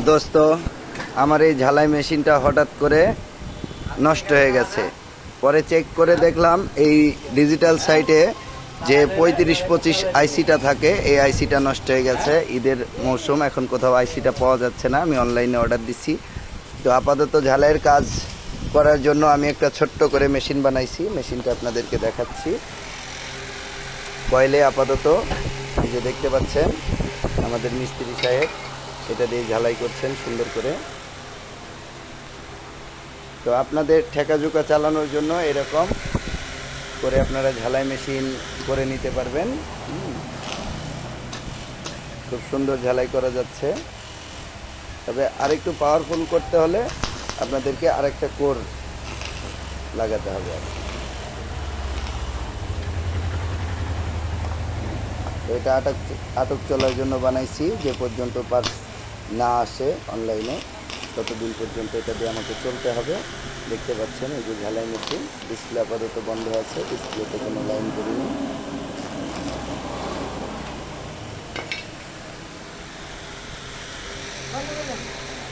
দোস্ত, আমার এই ঝালাই মেশিনটা হঠাৎ করে নষ্ট হয়ে গেছে। পরে চেক করে দেখলাম এই ডিজিটাল সাইটে যে 35-25 আইসিটা থাকে, এই আইসিটা নষ্ট হয়ে গেছে। ঈদের মৌসুম, এখন কোথাও আইসিটা পাওয়া যাচ্ছে না। আমি অনলাইনে অর্ডার দিছি। তো আপাতত ঝালাইয়ের কাজ করার জন্য আমি একটা ছোট্ট করে মেশিন বানাইছি। মেশিনটা আপনাদেরকে দেখাচ্ছি। কয়েলে আপাতত এই যে দেখতে পাচ্ছেন আমাদের মিস্ত্রি সাহেব এটা দিয়ে ঝালাই করছেন সুন্দর করে। তো আপনাদের ঠেকাঝুকা চালানোর জন্য এরকম করে আপনারা ঝালাই মেশিন করে নিতে পারবেন। খুব সুন্দর ঝালাই করা যাচ্ছে। তবে আরেকটু পাওয়ারফুল করতে হলে আপনাদেরকে আরেকটা কোর লাগাতে হবে। তো এটা আটক চলার জন্য বানাইছি। যে পর্যন্ত পার্স না আসে অনলাইনে ততদিন পর্যন্ত এটা দিয়ে আমাকে চলতে হবে। দেখতে পাচ্ছেন এই যে ঝালাই মেশিন, ডিসপ্লে আপাতত বন্ধ আছে, ডিসপ্লেতে কোনো লাইন করিনি।